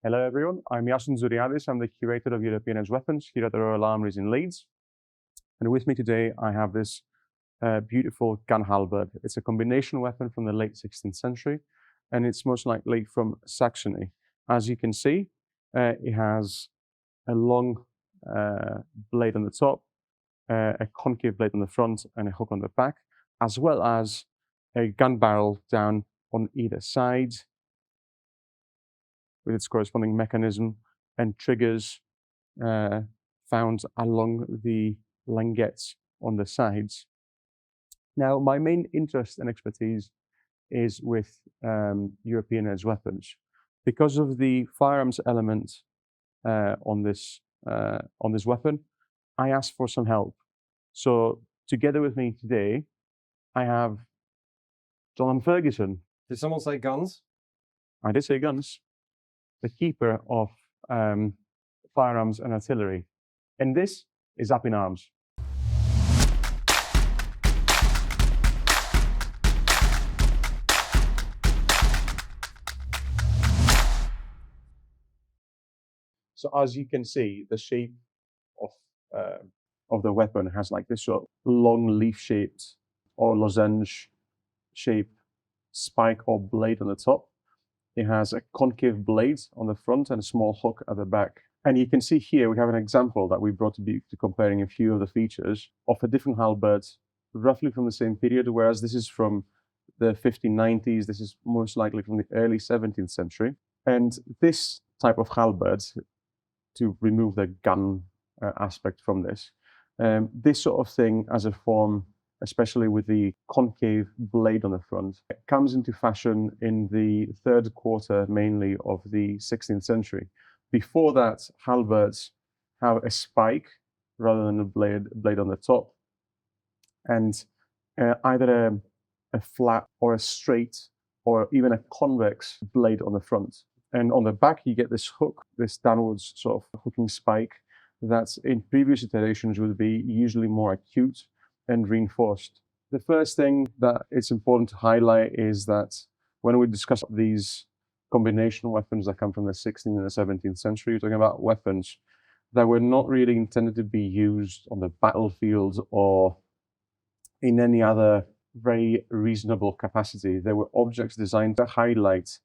Hello everyone, I'm Yasin Zuriadis. I'm the curator of European Edge Weapons here at the Royal Armouries in Leeds. And with me today, I have this beautiful gun halberd. It's a combination weapon from the late 16th century, and it's most likely from Saxony. As you can see, it has a long blade on the top, a concave blade on the front, and a hook on the back, as well as a gun barrel down on either side, with its corresponding mechanism and triggers found along the languettes on the sides. Now, my main interest and expertise is with European edge weapons. Because of the firearms element on this weapon, I asked for some help. So together with me today, I have John Ferguson. Did someone say guns? I did say guns. The keeper of firearms and artillery. And this is Up in Arms. So as you can see, the shape of the weapon has like this sort of long leaf-shaped or lozenge shape spike or blade on the top. It has a concave blade on the front and a small hook at the back. And you can see here, we have an example that we brought to comparing a few of the features of a different halberd, roughly from the same period, whereas this is from the 1590s. This is most likely from the early 17th century. And this type of halberd, to remove the gun aspect from this, this sort of thing as a form, especially with the concave blade on the front, it comes into fashion in the third quarter mainly of the 16th century. Before that, halberds have a spike rather than a blade on the top, and either a flat or a straight or even a convex blade on the front. And on the back, you get this hook, this downwards sort of hooking spike that in previous iterations would be usually more acute and reinforced. The first thing that it's important to highlight is that when we discuss these combination weapons that come from the 16th and the 17th century, we're talking about weapons that were not really intended to be used on the battlefield or in any other very reasonable capacity. They were objects designed to highlight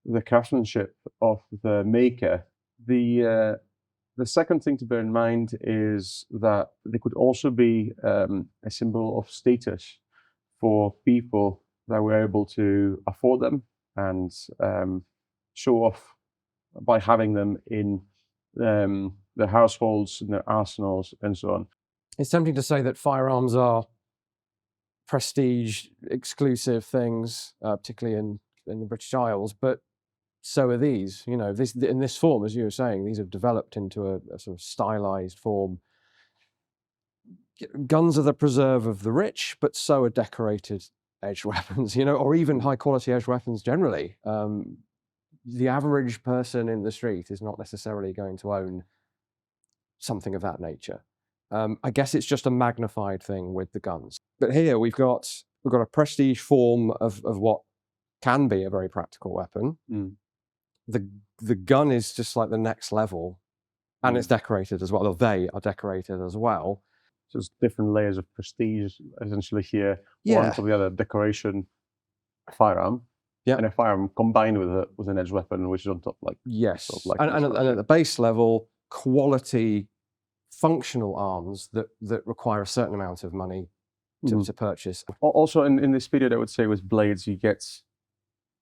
the craftsmanship of the maker. The second thing to bear in mind is that they could also be a symbol of status for people that were able to afford them and show off by having them in their households, in their arsenals, and so on. It's tempting to say that firearms are prestige, exclusive things, particularly in the British Isles, but so are these. You know, in this form, as you were saying, these have developed into a sort of stylized form. Guns are the preserve of the rich, but so are decorated edged weapons, you know, or even high-quality edged weapons generally. The average person in the street is not necessarily going to own something of that nature. I guess it's just a magnified thing with the guns. But here we've got a prestige form of what can be a very practical weapon. Mm. The gun is just like the next level, and it's decorated as well. Or they are decorated as well. So there's different layers of prestige essentially here. Yeah. One for the other, decoration, a firearm, yeah, and a firearm combined with an edge weapon, which is on top, like yes, sort of like and at the base level, quality, functional arms that require a certain amount of money to purchase. Also, in this period, I would say with blades, you get,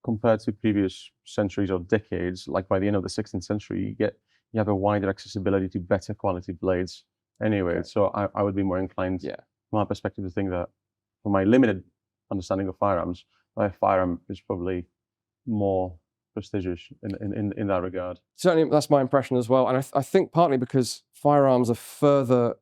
compared to previous centuries or decades, like by the end of the 16th century, you have a wider accessibility to better quality blades anyway. Yeah. So I would be more inclined, from my perspective, to think that, from my limited understanding of firearms, a firearm is probably more prestigious in that regard. Certainly, that's my impression as well. And I think partly because firearms are further,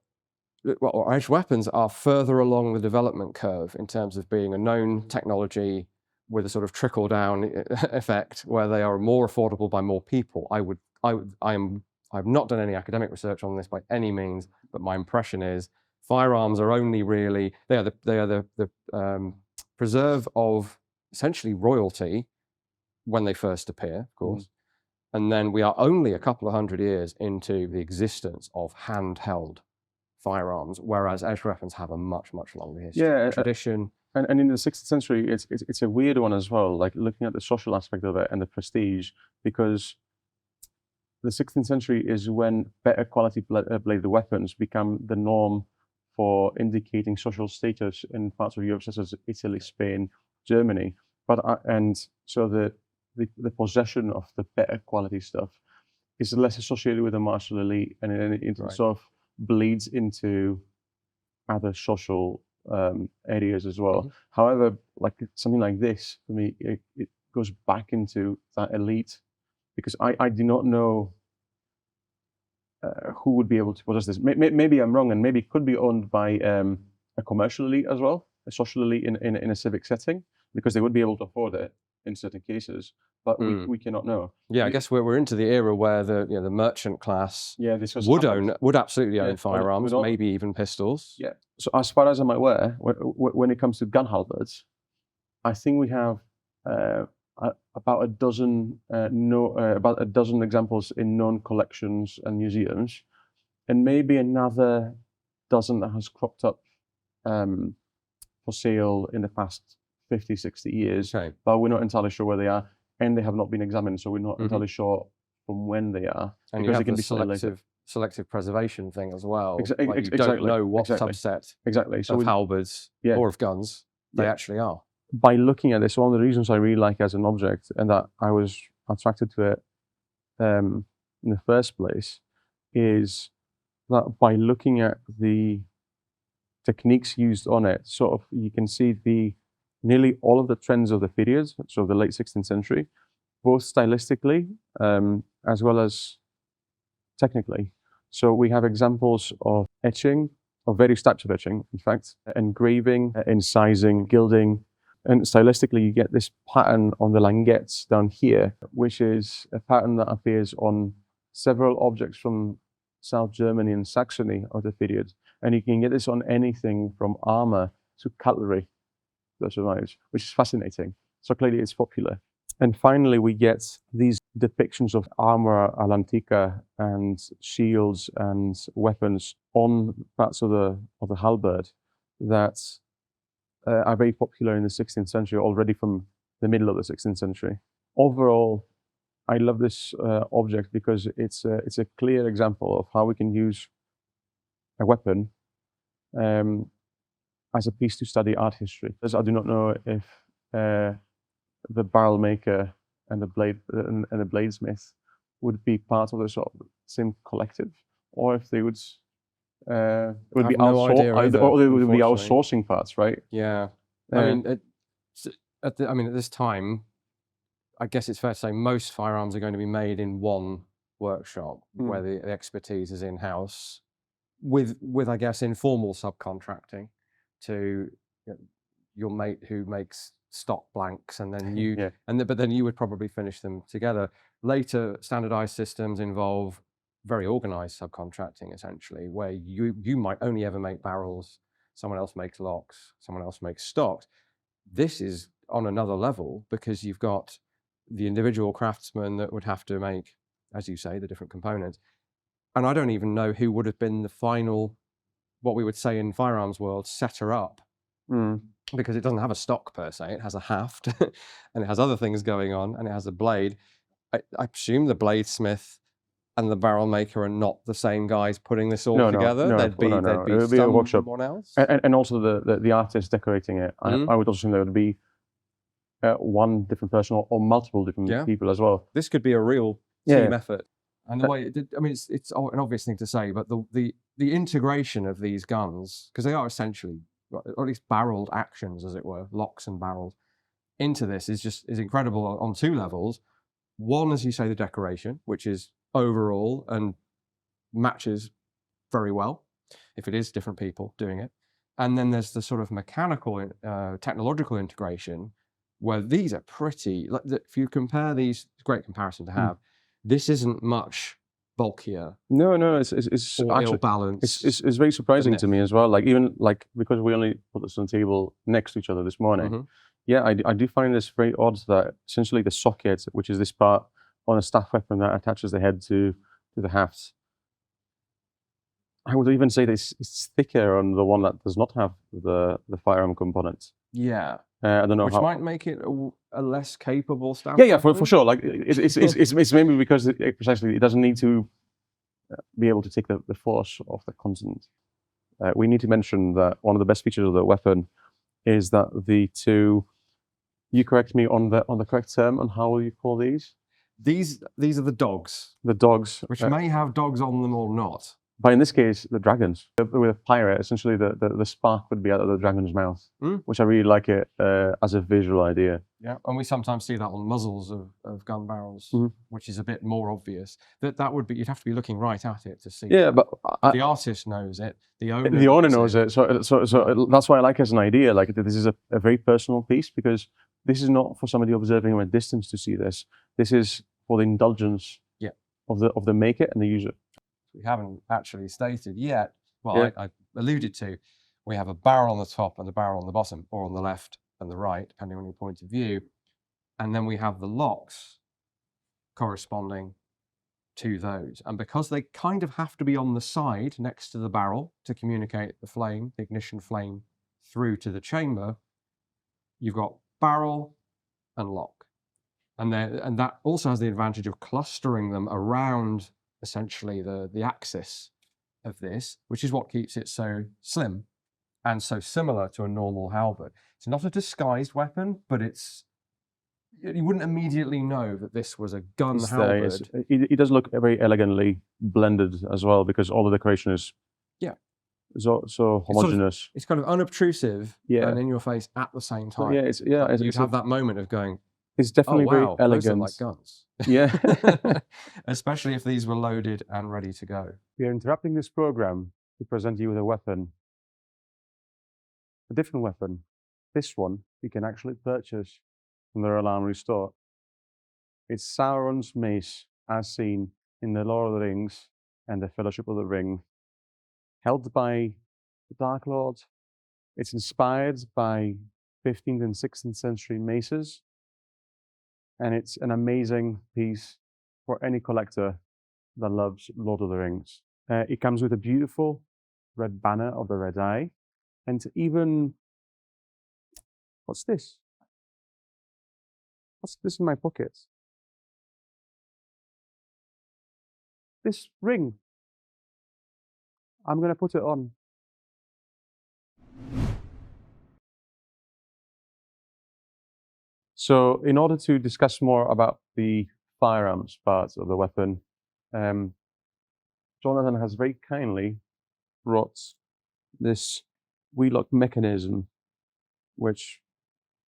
or edged weapons are further along the development curve in terms of being a known technology with a sort of trickle-down effect, where they are more affordable by more people. I've not done any academic research on this by any means, but my impression is firearms are only really they are the preserve of essentially royalty when they first appear, of course, And then we are only a couple of hundred years into the existence of handheld firearms, whereas edge weapons have a much, much longer history. Yeah, Tradition. And in the 16th century, it's a weird one as well, like looking at the social aspect of it and the prestige, because the 16th century is when better quality bladed weapons become the norm for indicating social status in parts of Europe, such as Italy, Spain, Germany. And so the possession of the better quality stuff is less associated with the martial elite, and it sort of bleeds into other social areas as well. However, like something like this, for me, it goes back into that elite, because I do not know who would be able to possess this. Maybe I'm wrong, and maybe it could be owned by a commercial elite as well, a social elite in a civic setting, because they would be able to afford it in certain cases, but we cannot know. Yeah, I guess we're into the era where the merchant class would absolutely own firearms, maybe even pistols. Yeah. So as far as I'm aware, when it comes to gun halberds, I think we have about a dozen examples in known collections and museums, and maybe another dozen that has cropped up for sale in the past 50, 60 years, but we're not entirely sure where they are, and they have not been examined, so we're not entirely sure from when they are. And because you have the selective preservation thing as well. You don't know what subset of halberds or of guns they actually are. By looking at this, one of the reasons I really like it as an object, and that I was attracted to it in the first place, is that by looking at the techniques used on it, sort of you can see nearly all of the trends of the period, so the late 16th century, both stylistically as well as technically. So we have examples of etching, of various types of etching, in fact, engraving, incising, gilding, and stylistically you get this pattern on the languettes down here, which is a pattern that appears on several objects from South Germany and Saxony of the period. And you can get this on anything from armor to cutlery that survives, which is fascinating. So clearly it's popular. And finally, we get these depictions of armor all'antica and shields and weapons on parts of the halberd that are very popular in the 16th century, already from the middle of the 16th century. Overall, I love this object because it's a clear example of how we can use a weapon as a piece to study art history. As I do not know if the barrel maker and the bladesmith would be part of the sort of same collective, or if they would be outsourcing parts, right? Yeah, I mean, at this time, I guess it's fair to say most firearms are going to be made in one workshop where the expertise is in house, with I guess informal subcontracting to your mate who makes stock blanks, and then but then you would probably finish them together. Later standardized systems involve very organized subcontracting, essentially, where you might only ever make barrels, someone else makes locks, someone else makes stocks. This is on another level because you've got the individual craftsman that would have to make, as you say, the different components. And I don't even know who would have been the final, what we would say in firearms world, setter up. Because it doesn't have a stock per se, it has a haft and it has other things going on, and it has a blade. I presume the bladesmith and the barrel maker are not the same guys putting this all together. No, there'd be a workshop. Someone else. And also the artist decorating it. I would also assume there would be one different person or multiple different people as well. This could be a real team effort. And the way it did, I mean, it's an obvious thing to say, but the integration of these guns, because they are essentially, or at least barreled actions, as it were, locks and barrels, into this is incredible on two levels. One, as you say, the decoration, which is overall and matches very well if it is different people doing it. And then there's the sort of mechanical, technological integration, where these are pretty, like, if you compare these, it's a great comparison to have. This isn't much bulkier. No, it's actually balanced. It's very surprising to me as well. Like, even like, because we only put this on the table next to each other this morning. Yeah, I do find this very odd that essentially the socket, which is this part on a staff weapon that attaches the head to the haft. I would even say that it's thicker on the one that does not have the firearm component. Yeah. I don't know Which how. might make it a less capable staff Yeah, for weapon. sure. Like it's maybe because precisely it doesn't need to be able to take the force of the content. We need to mention that one of the best features of the weapon is that the two. You correct me on the correct term on how you call these. These are the dogs, The dogs, which may have dogs on them or not. but in this case, the dragons. With a pirate, essentially the spark would be out of the dragon's mouth, which I really like it as a visual idea. Yeah, and we sometimes see that on muzzles of gun barrels, which is a bit more obvious. That would be, you'd have to be looking right at it to see. Yeah, but the artist knows it. The owner knows it. So that's why I like it as an idea. Like this is a very personal piece because this is not for somebody observing from a distance to see this. This is for the indulgence of the maker and the user. We haven't actually stated yet. Well, I alluded to. We have a barrel on the top and a barrel on the bottom, or on the left and the right, depending on your point of view. And then we have the locks corresponding to those. And because they kind of have to be on the side next to the barrel to communicate the flame, the ignition flame, through to the chamber, you've got barrel and lock. And that also has the advantage of clustering them around essentially the axis of this, which is what keeps it so slim and so similar to a normal halberd. It's not a disguised weapon, but you wouldn't immediately know that this was a gun halberd. It does look very elegantly blended as well because all the decoration is so homogeneous. It's kind of unobtrusive and in your face at the same time. You'd have that moment of going, it's definitely very elegant. Those are like guns. Yeah. Especially if these were loaded and ready to go. We are interrupting this program to present you with a weapon. A different weapon. This one you can actually purchase from the Royal Armoury store. It's Sauron's mace, as seen in the Lord of the Rings and the Fellowship of the Ring, held by the Dark Lord. It's inspired by 15th and 16th century maces, and it's an amazing piece for any collector that loves Lord of the Rings. It comes with a beautiful red banner of the Red Eye, and even, what's this? What's this in my pockets? This ring. I'm going to put it on. So in order to discuss more about the firearms part of the weapon, Jonathan has very kindly brought this wheel-lock mechanism, which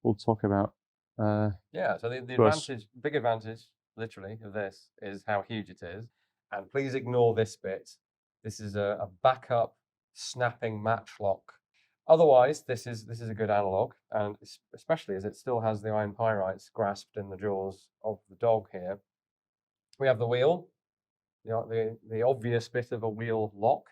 we'll talk about. So the big advantage, literally, of this is how huge it is. And please ignore this bit. This is a backup snapping matchlock. Otherwise, this is a good analog, and especially as it still has the iron pyrites grasped in the jaws of the dog here. We have the wheel, the obvious bit of a wheel lock.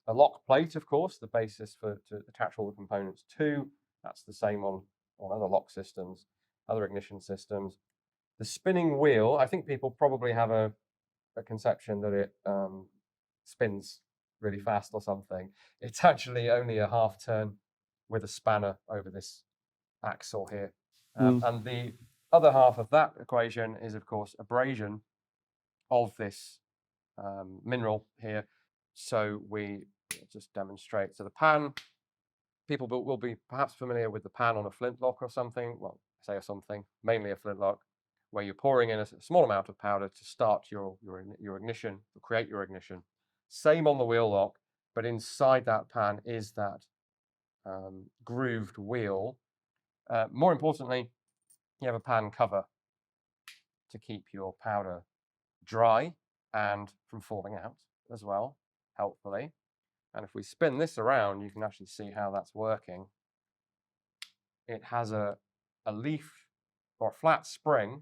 A lock plate, of course, the basis to attach all the components to. That's the same on other lock systems, other ignition systems. The spinning wheel, I think people probably have a conception that it spins really fast or something. It's actually only a half turn with a spanner over this axle here. And the other half of that equation is, of course, abrasion of this mineral here. So we just demonstrate. So the pan, people will be perhaps familiar with the pan on a flintlock or something. Well, say something, mainly a flintlock, where you're pouring in a small amount of powder to start your ignition, to create your ignition. Same on the wheel lock, but inside that pan is that grooved wheel. More importantly, you have a pan cover to keep your powder dry and from falling out as well, helpfully. And if we spin this around, you can actually see how that's working. It has a leaf or a flat spring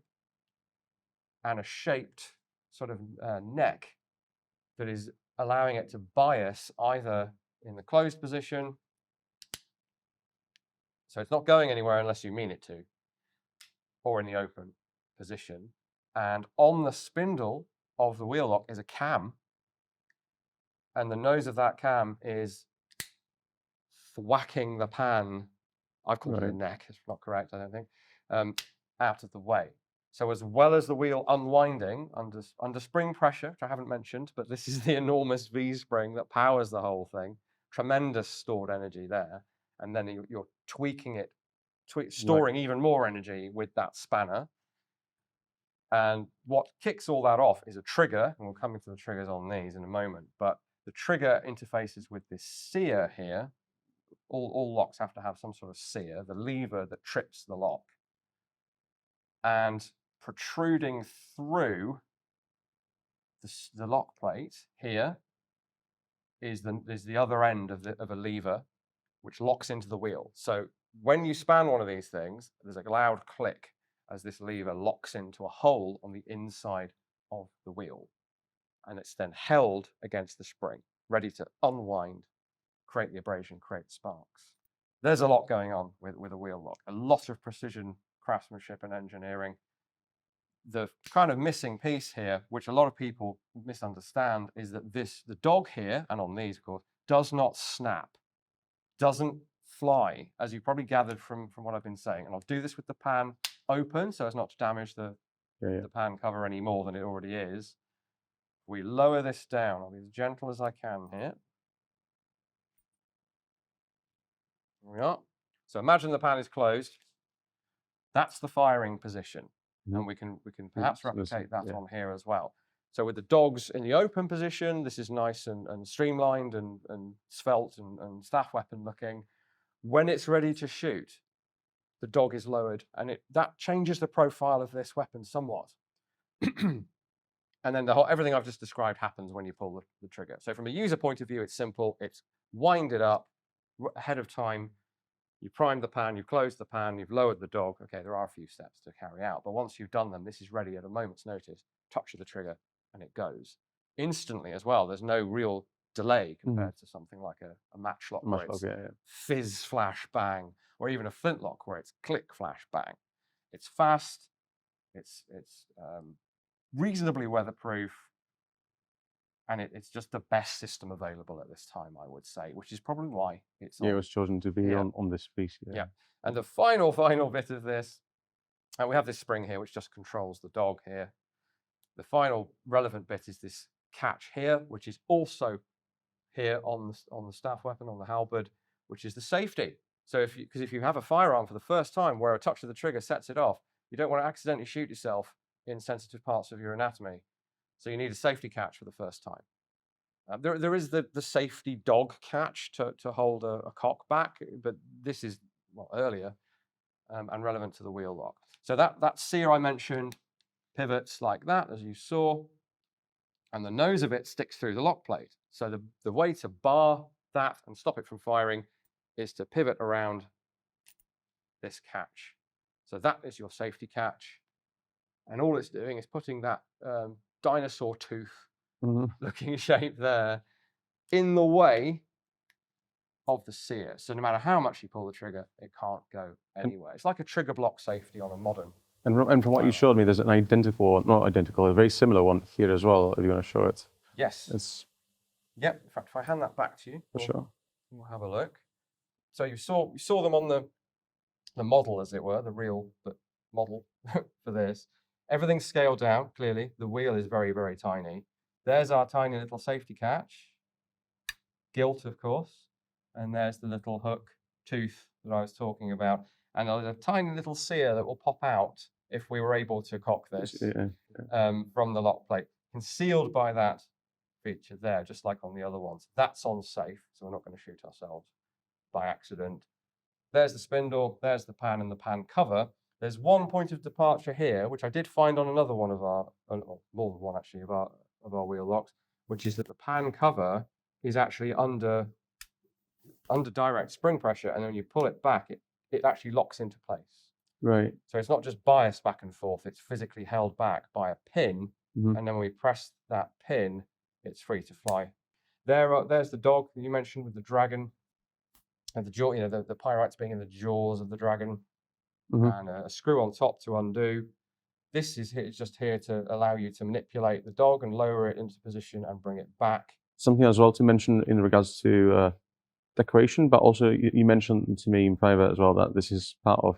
and a shaped sort of neck that is allowing it to bias either in the closed position, so it's not going anywhere unless you mean it to, or in the open position. And on the spindle of the wheel lock is a cam. And the nose of that cam is thwacking the pan. I've called it a Right. neck. It's not correct, I don't think. Out of the way. So as well as the wheel unwinding under spring pressure, which I haven't mentioned, but this is the enormous V-spring that powers the whole thing. Tremendous stored energy there. And then you're tweaking it, storing even more energy with that spanner. And what kicks all that off is a trigger, and we'll come into the triggers on these in a moment, but the trigger interfaces with this sear here. All locks have to have some sort of sear, the lever that trips the lock. And protruding through the lock plate here is the other end of a lever which locks into the wheel. So when you span one of these things, there's a loud click as this lever locks into a hole on the inside of the wheel. And it's then held against the spring, ready to unwind, create the abrasion, create sparks. There's a lot going on with a wheel lock, a lot of precision craftsmanship and engineering. The kind of missing piece here, which a lot of people misunderstand, is that the dog here, and on these, of course, does not snap, doesn't fly, as you probably gathered from what I've been saying. And I'll do this with the pan open so as not to damage the pan cover any more than it already is. We lower this down. I'll be as gentle as I can here. There we are. So imagine the pan is closed. That's the firing position. And we can perhaps replicate that on here as well. So with the dogs in the open position, this is nice and streamlined and svelte and staff weapon looking. When it's ready to shoot, the dog is lowered, and that changes the profile of this weapon somewhat. And then everything I've just described happens when you pull the trigger. So from a user point of view, it's simple. It's wind it up ahead of time. You primed the pan, you've closed the pan, you've lowered the dog. Okay, there are a few steps to carry out, but once you've done them, this is ready at a moment's notice. Touch of the trigger, and it goes instantly as well. There's no real delay compared to something like a matchlock where it's fizz, flash, bang, or even a flintlock where it's click, flash, bang. It's fast. It's reasonably weatherproof. And it's just the best system available at this time, I would say, which is probably why it was chosen to be on this piece. Yeah. And the final bit of this, and we have this spring here, which just controls the dog here. The final relevant bit is this catch here, which is also here on the staff weapon, on the halberd, which is the safety. So if you have a firearm for the first time where a touch of the trigger sets it off, you don't want to accidentally shoot yourself in sensitive parts of your anatomy. So you need a safety catch for the first time. There is the safety dog catch to hold a cock back, but this is earlier and relevant to the wheel lock. So that sear I mentioned pivots like that, as you saw, and the nose of it sticks through the lock plate. So the way to bar that and stop it from firing is to pivot around this catch. So that is your safety catch. And all it's doing is putting that dinosaur tooth looking shape there in the way of the sear. So no matter how much you pull the trigger, it can't go anywhere. It's like a trigger block safety on a modern. And from what you showed me, there's an a very similar one here as well, if you want to show it. Yes. Yep. In fact, if I hand that back to you, we'll have a look. So you saw them on the model, as it were, the real model for this. Everything's scaled down, clearly. The wheel is very, very tiny. There's our tiny little safety catch. Gilt, of course. And there's the little hook tooth that I was talking about. And there's a tiny little sear that will pop out if we were able to cock this from the lock plate. Concealed by that feature there, just like on the other ones. That's on safe, so we're not going to shoot ourselves by accident. There's the spindle, there's the pan and the pan cover. There's one point of departure here, which I did find on another one of our, more than one actually, of our wheel locks, which is that the pan cover is actually under direct spring pressure, and when you pull it back, it actually locks into place. Right. So it's not just biased back and forth, it's physically held back by a pin, and then when we press that pin, it's free to fly. There's the dog that you mentioned with the dragon, and the jaw, the pyrites being in the jaws of the dragon. And a screw on top to undo. This is just here to allow you to manipulate the dog and lower it into position and bring it back. Something as well to mention in regards to decoration, but also you mentioned to me in private as well that this is part of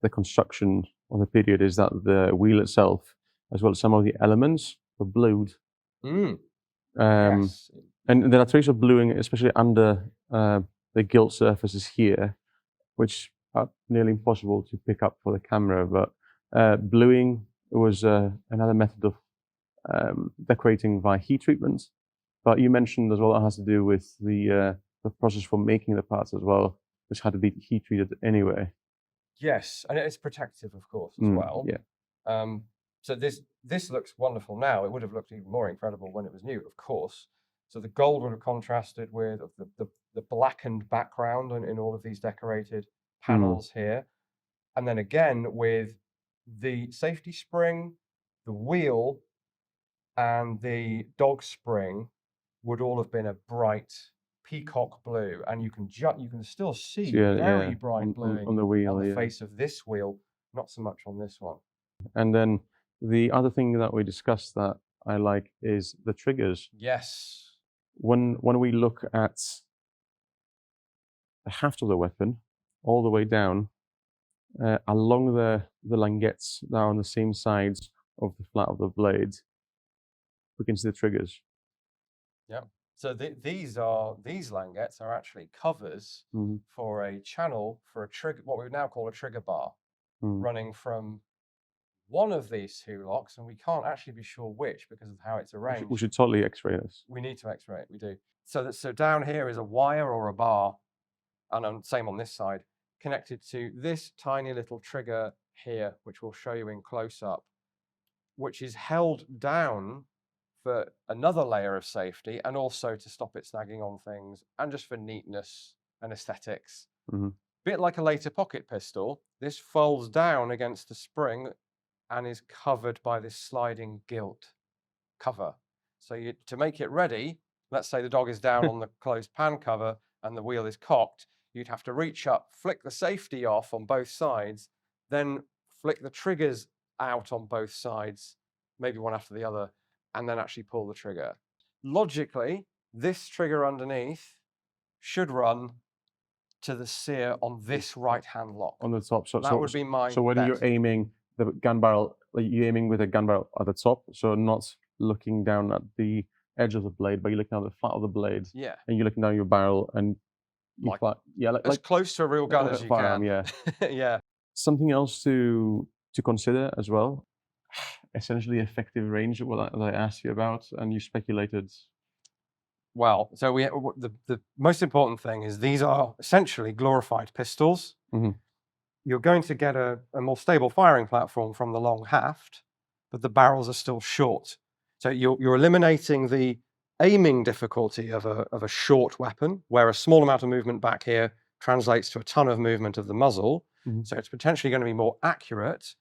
the construction of the period, is that the wheel itself, as well as some of the elements, were blued. Yes. And there are traces of bluing, especially under the gilt surfaces here, which are nearly impossible to pick up for the camera. But bluing was another method of decorating via heat treatment. But you mentioned as well that has to do with the process for making the parts as well, which had to be heat treated anyway. Yes, and it's protective, of course, as well. Yeah. So this looks wonderful now. It would have looked even more incredible when it was new, of course. So the gold would have contrasted with the blackened background in all of these decorated panels here. And then again with the safety spring, the wheel, and the dog spring would all have been a bright peacock blue, and you can still see very bright bluing on the wheel, on the face of this wheel, not so much on this one. And then the other thing that we discussed that I like is the triggers. Yes. When we look at the haft of the weapon all the way down, along the languettes that are on the same sides of the flat of the blade, we can see the triggers. Yeah. So these languettes are actually covers for a channel for a trigger, what we would now call a trigger bar, running from one of these two locks, and we can't actually be sure which because of how it's arranged. We should totally X-ray this. We need to X-ray it. We do. So down here is a wire or a bar, and same on this side, connected to this tiny little trigger here, which we'll show you in close up, which is held down for another layer of safety, and also to stop it snagging on things, and just for neatness and aesthetics. Bit like a later pocket pistol, this folds down against the spring and is covered by this sliding gilt cover. So to make it ready, let's say the dog is down on the closed pan cover and the wheel is cocked, you'd have to reach up, flick the safety off on both sides, then flick the triggers out on both sides, maybe one after the other, and then actually pull the trigger. Logically, this trigger underneath should run to the sear on this right-hand lock. On the top. So that would be my So when you're aiming the gun barrel, you're aiming with a gun barrel at the top, so not looking down at the edge of the blade, but you're looking at the flat of the blade. Yeah. And you're looking down your barrel, and you as close to a real gun as you can. Yeah. Yeah. Something else to consider as well. Essentially, effective range, that I asked you about, and you speculated. Well, so the most important thing is these are essentially glorified pistols. You're going to get a more stable firing platform from the long haft, but the barrels are still short. So you're eliminating the aiming difficulty of a short weapon, where a small amount of movement back here translates to a ton of movement of the muzzle. So it's potentially going to be more accurate,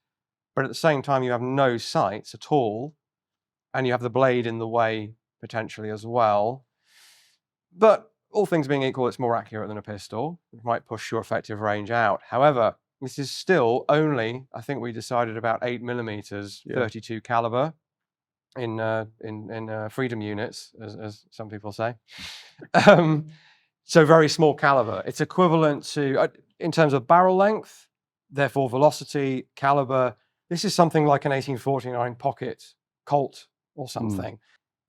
but at the same time you have no sights at all, and you have the blade in the way potentially as well. But all things being equal, it's more accurate than a pistol. It might push your effective range out. However, this is still only, I think we decided, about 8mm, 32 caliber in freedom units, as some people say. So very small caliber. It's equivalent to, in terms of barrel length, therefore velocity, caliber, this is something like an 1849 pocket Colt or something.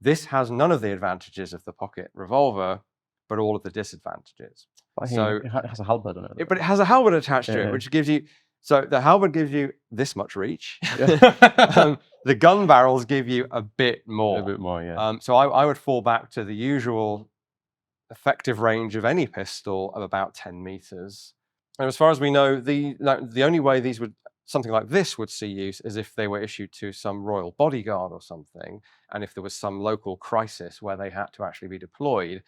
This has none of the advantages of the pocket revolver, but all of the disadvantages. So it has a halberd on it. But it has a halberd attached to it, which gives you, so the halberd gives you this much reach. The gun barrels give you a bit more. A bit more, yeah. So I would fall back to the usual effective range of any pistol of about 10 meters. And as far as we know, the only way something like this would see use is if they were issued to some royal bodyguard or something, and if there was some local crisis where they had to actually be deployed.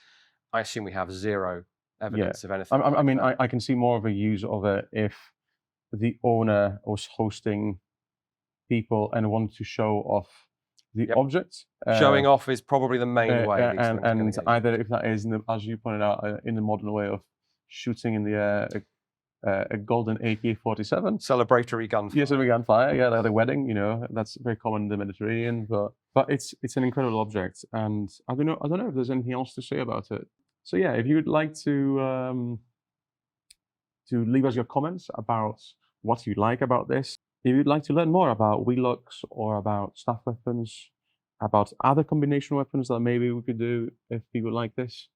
I assume we have zero evidence of anything. I mean, I can see more of a use of it if the owner was hosting people and wanted to show off the object. Showing off is probably the main way. And either if that is, as you pointed out, in the modern way of shooting in the air a golden AK-47. Celebratory gunfire. Yes, a gunfire. Yeah, at a wedding. You know, that's very common in the Mediterranean. But it's an incredible object, and I don't know if there's anything else to say about it. So yeah, if you would like to leave us your comments about what you like about this, if you'd like to learn more about Wheelocks or about staff weapons, about other combination weapons that maybe we could do if you would like this.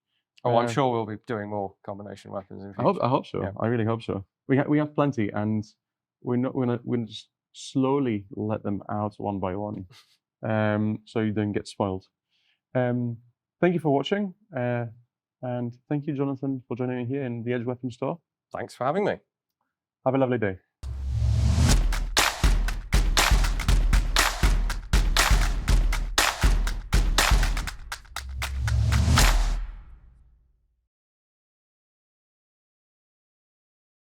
Oh, I'm sure we'll be doing more combination weapons in future. I hope so. Yeah. I really hope so. We have plenty, and we're just slowly let them out one by one, so you don't get spoiled. Thank you for watching, and thank you, Jonathan, for joining me here in the Edge Weapons Store. Thanks for having me. Have a lovely day.